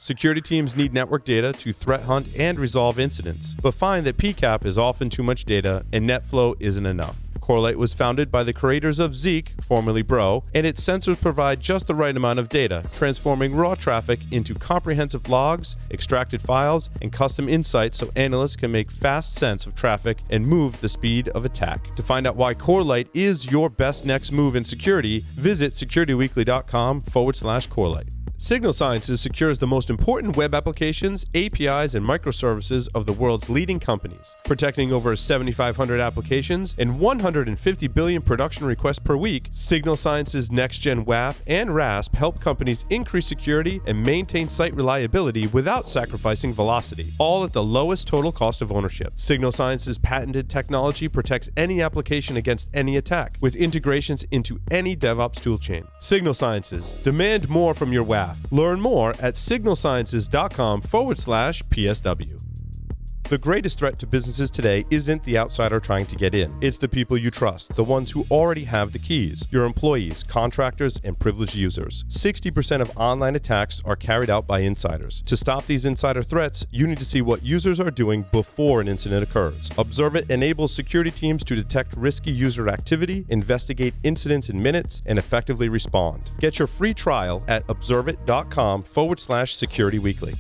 Security teams need network data to threat hunt and resolve incidents, but find that PCAP is often too much data and NetFlow isn't enough. Corelight was founded by the creators of Zeek, formerly Bro, and its sensors provide just the right amount of data, transforming raw traffic into comprehensive logs, extracted files, and custom insights so analysts can make fast sense of traffic and move the speed of attack. To find out why Corelight is your best next move in security, visit securityweekly.com/Corelight. Signal Sciences secures the most important web applications, APIs, and microservices of the world's leading companies. Protecting over 7,500 applications and 150 billion production requests per week, Signal Sciences Next-Gen WAF and RASP help companies increase security and maintain site reliability without sacrificing velocity, all at the lowest total cost of ownership. Signal Sciences' patented technology protects any application against any attack, with integrations into any DevOps toolchain. Signal Sciences, demand more from your WAF. Learn more at signalsciences.com/PSW. The greatest threat to businesses today isn't the outsider trying to get in. It's the people you trust, the ones who already have the keys, your employees, contractors, and privileged users. 60% of online attacks are carried out by insiders. To stop these insider threats, you need to see what users are doing before an incident occurs. Observe It enables security teams to detect risky user activity, investigate incidents in minutes, and effectively respond. Get your free trial at observeit.com/securityweekly.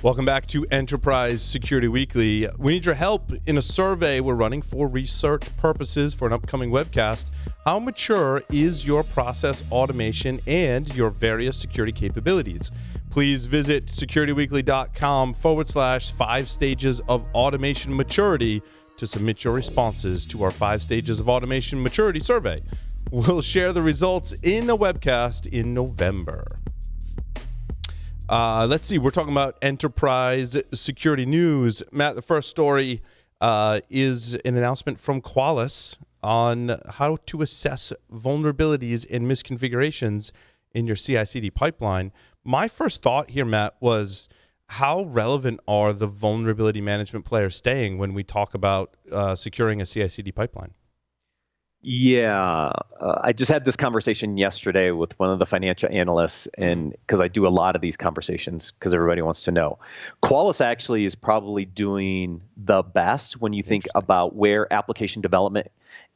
Welcome back to Enterprise Security Weekly. We need your help in a survey we're running for research purposes for an upcoming webcast. How mature is your process automation and your various security capabilities? Please visit securityweekly.com/5 stages of automation maturity to submit your responses to our 5 stages of automation maturity survey. We'll share the results in a webcast in November. Let's see. We're talking about enterprise security news. Matt, the first story is an announcement from Qualis on how to assess vulnerabilities and misconfigurations in your CI/CD pipeline. My first thought here, Matt, was how relevant are the vulnerability management players staying when we talk about securing a CI/CD pipeline? Yeah, I just had this conversation yesterday with one of the financial analysts, and because I do a lot of these conversations because everybody wants to know. Qualis actually is probably doing the best when you think about where application development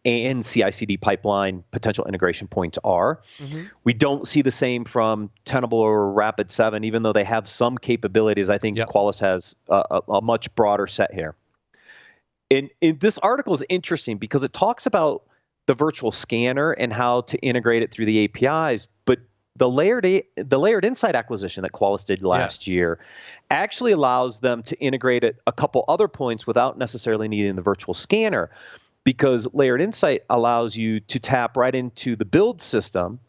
and CI/CD pipeline potential integration points are. Mm-hmm. We don't see the same from Tenable or Rapid7, even though they have some capabilities. I think Qualis has a much broader set here. And this article is interesting because it talks about the virtual scanner and how to integrate it through the APIs, but the Layered Insight acquisition that Qualis did last year actually allows them to integrate at a couple other points without necessarily needing the virtual scanner, because Layered Insight allows you to tap right into the build system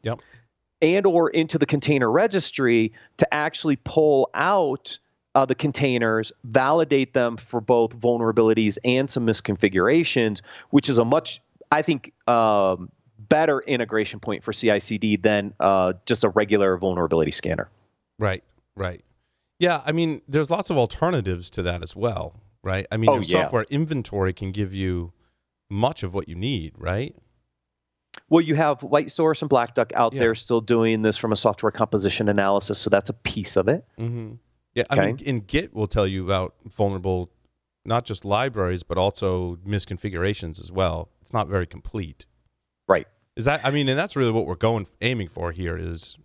and or into the container registry to actually pull out the containers, validate them for both vulnerabilities and some misconfigurations, which is a much, I think, better integration point for CI/CD than just a regular vulnerability scanner. Right. Yeah, I mean, there's lots of alternatives to that as well, right? I mean, your software inventory can give you much of what you need, right? Well, you have WhiteSource and Black Duck out there still doing this from a software composition analysis, so that's a piece of it. Mm-hmm. Yeah, I mean, in Git will tell you about vulnerable, not just libraries, but also misconfigurations as well. It's not very complete. Right. Is that, I mean, and that's really what we're aiming for here is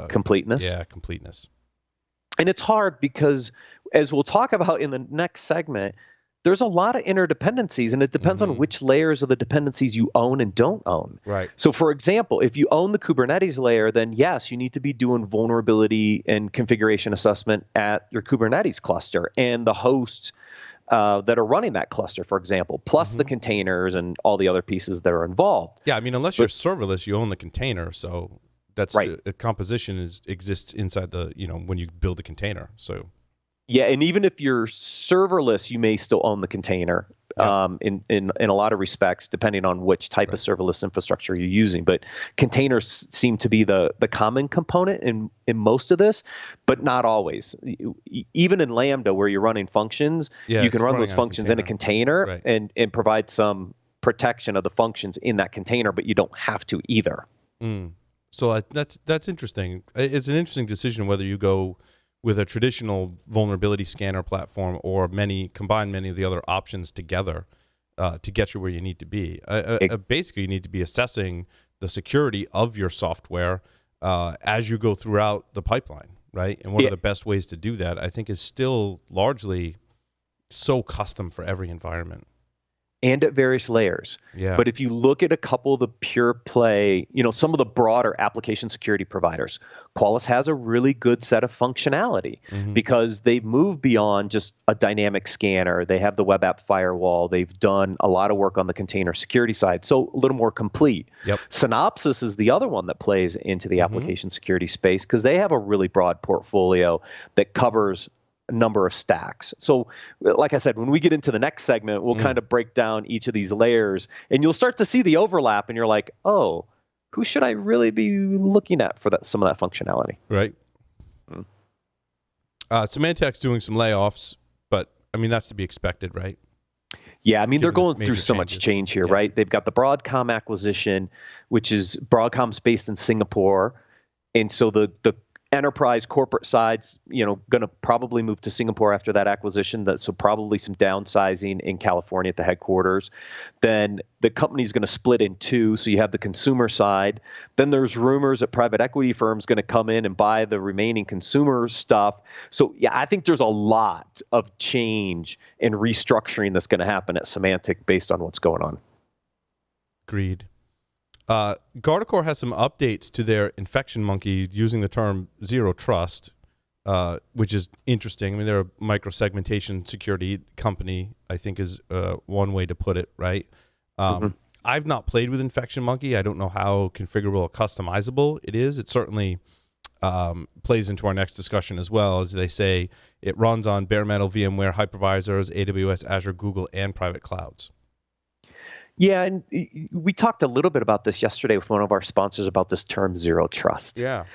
completeness. Yeah, completeness. And it's hard because, as we'll talk about in the next segment, there's a lot of interdependencies, and it depends on which layers of the dependencies you own and don't own. Right. So, for example, if you own the Kubernetes layer, then yes, you need to be doing vulnerability and configuration assessment at your Kubernetes cluster and the hosts that are running that cluster, for example, plus the containers and all the other pieces that are involved. Yeah, I mean, unless you're serverless, you own the container, so that's the composition exists inside the, when you build a container. So yeah, and even if you're serverless, you may still own the container in a lot of respects, depending on which type of serverless infrastructure you're using. But containers seem to be the common component in most of this, but not always. Even in Lambda, where you're running functions, you can run those functions in a container and provide some protection of the functions in that container, but you don't have to either. So that's interesting. It's an interesting decision whether you go with a traditional vulnerability scanner platform or combine many of the other options together to get you where you need to be. Basically, you need to be assessing the security of your software as you go throughout the pipeline, right? And what are the best ways to do that, I think, is still largely so custom for every environment. And at various layers. Yeah. But if you look at a couple of the pure play, some of the broader application security providers, Qualis has a really good set of functionality because they've moved beyond just a dynamic scanner. They have the web app firewall. They've done a lot of work on the container security side, so a little more complete. Yep. Synopsys is the other one that plays into the application security space because they have a really broad portfolio that covers a number of stacks. So like I said, when we get into the next segment, we'll kind of break down each of these layers and you'll start to see the overlap and you're like, oh, who should I really be looking at for some of that functionality? Right. Symantec's doing some layoffs, but I mean, that's to be expected, right? Yeah, I mean, they're going through so changes. much change here, right? They've got the Broadcom acquisition, which is Broadcom's based in Singapore. And so the enterprise corporate side's going to probably move to Singapore after that acquisition. So probably some downsizing in California at the headquarters. Then the company's going to split in two. So you have the consumer side. Then there's rumors that private equity firms going to come in and buy the remaining consumer stuff. So yeah, I think there's a lot of change and restructuring that's going to happen at Symantec based on what's going on. Agreed. Gardo Core has some updates to their infection monkey using the term Zero Trust, which is interesting. I mean, they're a micro-segmentation security company, I think is one way to put it, right? I've not played with infection monkey. I don't know how configurable or customizable it is. It certainly plays into our next discussion as well. As they say, it runs on bare metal VMware hypervisors, AWS, Azure, Google, and private clouds. Yeah, and we talked a little bit about this yesterday with one of our sponsors about this term Zero Trust. Yeah.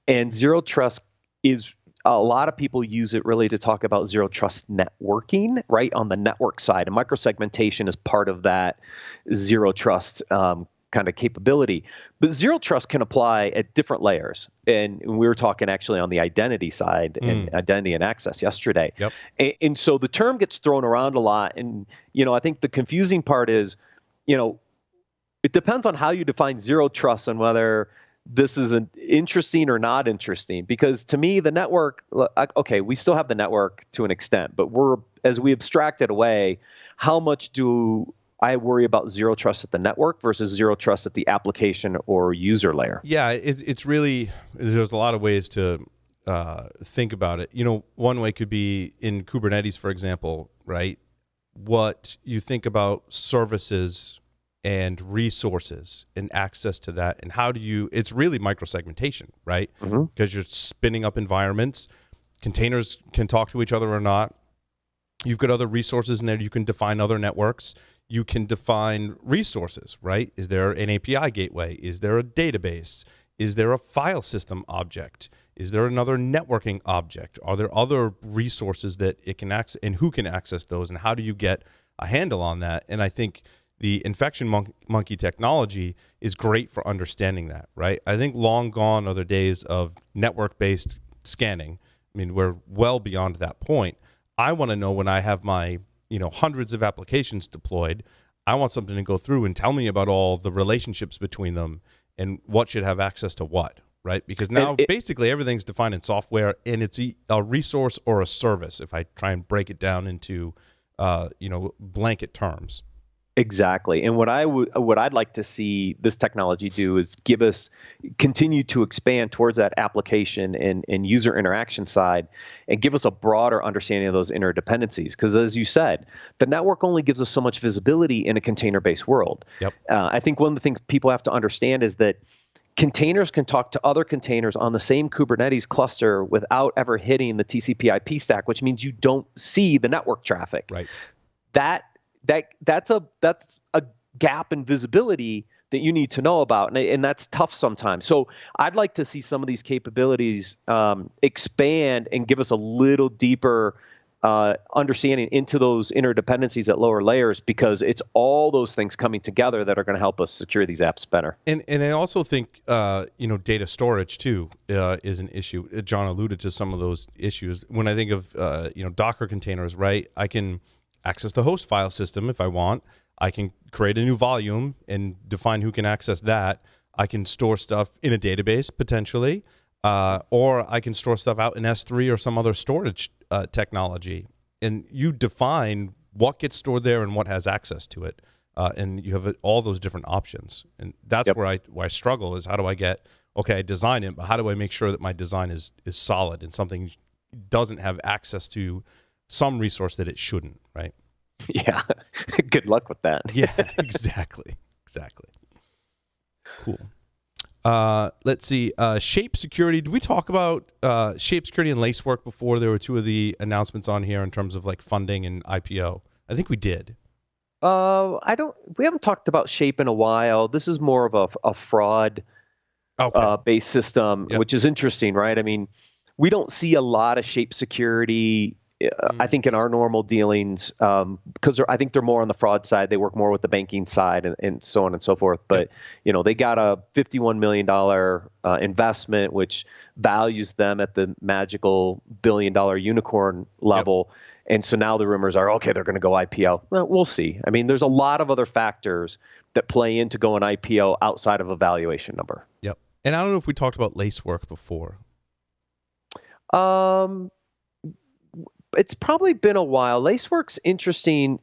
And Zero Trust is, a lot of people use it really to talk about Zero Trust networking, right, on the network side. And microsegmentation is part of that Zero Trust kind of capability. But Zero Trust can apply at different layers. And we were talking actually on the identity side and identity and access yesterday. Yep. And so the term gets thrown around a lot. And, I think the confusing part is, it depends on how you define Zero Trust and whether this is interesting or not interesting. Because to me, the network, okay, we still have the network to an extent, but as we abstract it away, how much do I worry about Zero Trust at the network versus Zero Trust at the application or user layer? Yeah, it's really, there's a lot of ways to think about it. One way could be in Kubernetes, for example, right? What you think about services and resources and access to that, and how do you, it's really microsegmentation, right? Because you're spinning up environments, containers can talk to each other or not. You've got other resources in there. You can define other networks. You can define resources, right? Is there an API gateway? Is there a database? Is there a file system object? Is there another networking object? Are there other resources that it can access, and who can access those? And how do you get a handle on that? And I think the infection monkey technology is great for understanding that, right? I think long gone are the days of network-based scanning. I mean, we're well beyond that point. I want to know when I have my, hundreds of applications deployed, I want something to go through and tell me about all the relationships between them and what should have access to what, right? Because now basically everything's defined in software, and it's a resource or a service if I try and break it down into, blanket terms. Exactly. And what I'd like to see this technology do is continue to expand towards that application and user interaction side and give us a broader understanding of those interdependencies. Because as you said, the network only gives us so much visibility in a container-based world. Yep. I think one of the things people have to understand is that containers can talk to other containers on the same Kubernetes cluster without ever hitting the TCP/IP stack, which means you don't see the network traffic. Right. That's a gap in visibility that you need to know about, and that's tough sometimes. So I'd like to see some of these capabilities expand and give us a little deeper understanding into those interdependencies at lower layers, because it's all those things coming together that are going to help us secure these apps better. And I also think data storage too is an issue. John alluded to some of those issues. When I think of Docker containers, right? I can access the host file system if I want. I can create a new volume and define who can access that. I can store stuff in a database potentially, or I can store stuff out in S3 or some other storage technology. And you define what gets stored there and what has access to it. And you have all those different options. And that's where I struggle is how do I get, okay, I design it, but how do I make sure that my design is solid and something doesn't have access to some resource that it shouldn't, right? Yeah. Good luck with that. Yeah, exactly. Cool. Let's see. Shape security. Did we talk about Shape security and Lacework before? There were two of the announcements on here in terms of like funding and IPO. I think we did. We haven't talked about Shape in a while. This is more of a fraud based system, which is interesting, right? I mean, we don't see a lot of Shape security, I think, in our normal dealings, because I think they're more on the fraud side. They work more with the banking side and so on and so forth. But, they got a $51 million investment, which values them at the magical billion-dollar unicorn level. Yep. And so now the rumors are, okay, they're going to go IPO. Well, we'll see. I mean, there's a lot of other factors that play into going IPO outside of a valuation number. Yep. And I don't know if we talked about Lacework before. It's probably been a while. Lacework's interesting.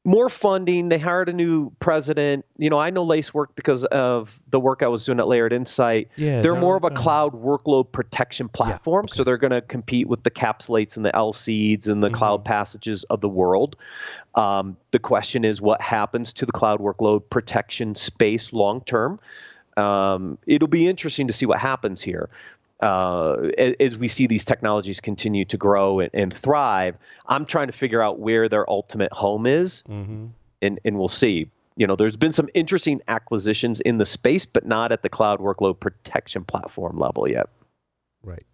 More funding. They hired a new president. I know Lacework because of the work I was doing at Layered Insight. Yeah, they're more of a cloud workload protection platform. Yeah, okay. So they're going to compete with the Capsulates and the LSeeds and the Cloud Passages of the world. The question is, what happens to the cloud workload protection space long term? It'll be interesting to see what happens here. As we see these technologies continue to grow and thrive, I'm trying to figure out where their ultimate home is, and we'll see. There's been some interesting acquisitions in the space, but not at the cloud workload protection platform level yet. Right.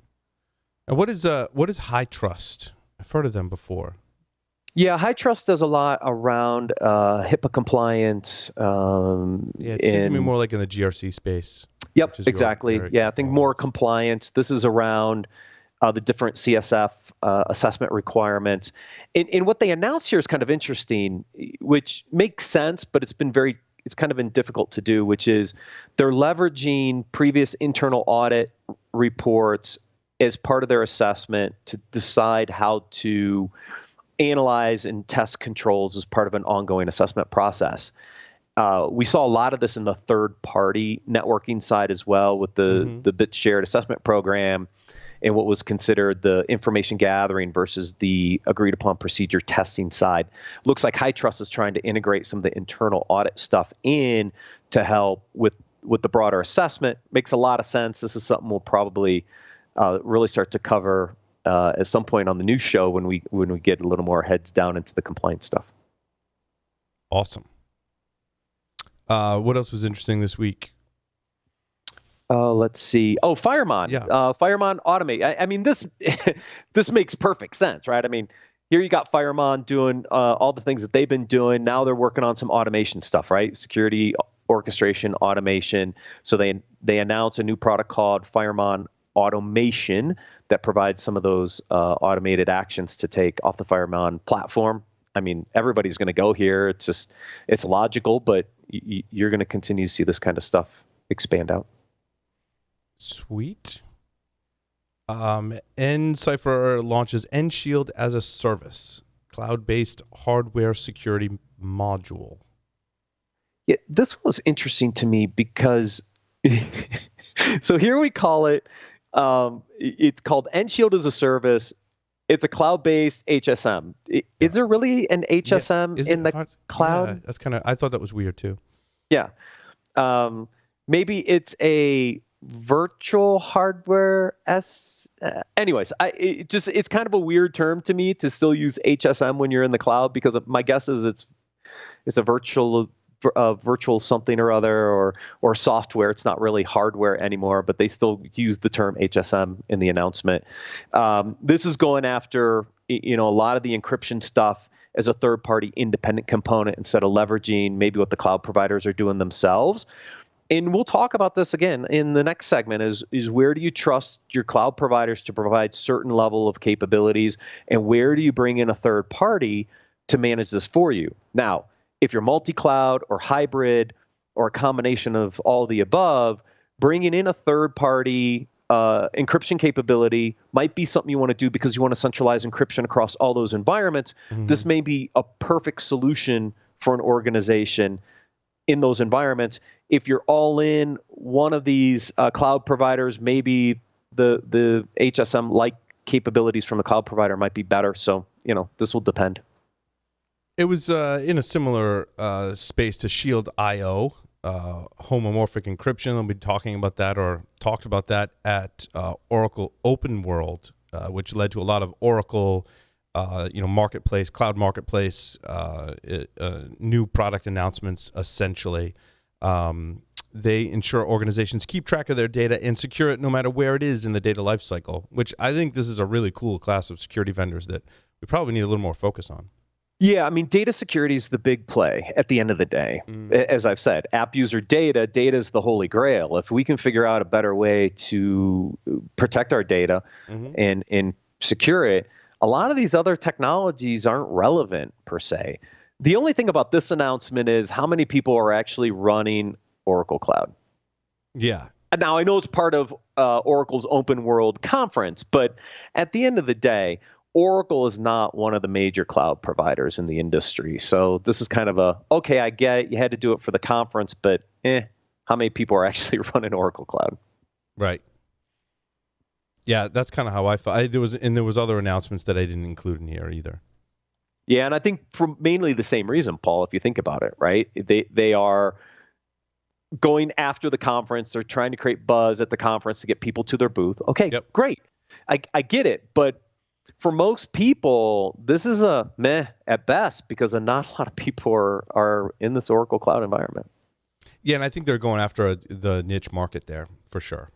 And what is HighTrust? I've heard of them before. Yeah, HighTrust does a lot around HIPAA compliance. It seems to me more like in the GRC space. Yep, exactly. I think more compliance. This is around the different CSF assessment requirements. And what they announced here is kind of interesting, which makes sense, but it's kind of been difficult to do, which is they're leveraging previous internal audit reports as part of their assessment to decide how to analyze and test controls as part of an ongoing assessment process. We saw a lot of this in the third-party networking side as well with the bit shared assessment program and what was considered the information gathering versus the agreed-upon procedure testing side. Looks like HighTrust is trying to integrate some of the internal audit stuff in to help with the broader assessment. Makes a lot of sense. This is something we'll probably really start to cover at some point on the news show when we get a little more heads down into the compliance stuff. Awesome. What else was interesting this week? Let's see. Oh, FireMon. Yeah. FireMon Automate. I mean, this this makes perfect sense, right? I mean, here you got FireMon doing all the things that they've been doing. Now they're working on some automation stuff, right? Security, orchestration, automation. So they announced a new product called FireMon Automation that provides some of those automated actions to take off the FireMon platform. I mean, everybody's going to go here. It's logical, but you're going to continue to see this kind of stuff expand out. Sweet. nCipher launches nShield as a service, cloud-based hardware security module. Yeah, this was interesting to me because so here we call it. It's called nShield as a service. It's a cloud-based HSM. Is there really an HSM in the cloud? Yeah, that's kind of. I thought that was weird too. Yeah, maybe it's a virtual hardware. Anyways, it's kind of a weird term to me to still use HSM when you're in the cloud because my guess is it's a virtual virtual something or other, or software. It's not really hardware anymore, but they still use the term HSM in the announcement. This is going after a lot of the encryption stuff as a third-party independent component instead of leveraging maybe what the cloud providers are doing themselves. And we'll talk about this again in the next segment is where do you trust your cloud providers to provide certain level of capabilities, and where do you bring in a third party to manage this for you? Now, if you're multi-cloud or hybrid or a combination of all the above, bringing in a third party encryption capability might be something you want to do because you want to centralize encryption across all those environments. Mm-hmm. This may be a perfect solution for an organization in those environments. If you're all in one of these cloud providers, maybe the HSM-like capabilities from the cloud provider might be better. So, this will depend. It was in a similar space to Shield IO, homomorphic encryption. They'll be talking about that or talked about that at Oracle OpenWorld, which led to a lot of Oracle marketplace, cloud marketplace, new product announcements, essentially. They ensure organizations keep track of their data and secure it no matter where it is in the data lifecycle, which I think this is a really cool class of security vendors that we probably need a little more focus on. Yeah, I mean, data security is the big play at the end of the day. As I've said, app user data is the holy grail. If we can figure out a better way to protect our data and secure it, a lot of these other technologies aren't relevant per se. The only thing about this announcement is how many people are actually running Oracle Cloud. Yeah. Now, I know it's part of Oracle's OpenWorld conference, but at the end of the day, Oracle is not one of the major cloud providers in the industry. So this is kind of okay, I get it. You had to do it for the conference, but how many people are actually running Oracle Cloud? Right. Yeah, that's kind of how I felt. There was other announcements that I didn't include in here either. Yeah, and I think for mainly the same reason, Paul, if you think about it, right? They are going after the conference. They're trying to create buzz at the conference to get people to their booth. Okay, Great. I get it. But for most people, this is a meh at best because not a lot of people are in this Oracle Cloud environment. Yeah, and I think they're going after the niche market there for sure.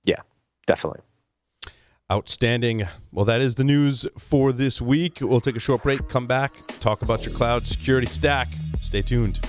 Yeah, definitely. Outstanding. Well, that is the news for this week. We'll take a short break, come back, talk about your cloud security stack. Stay tuned.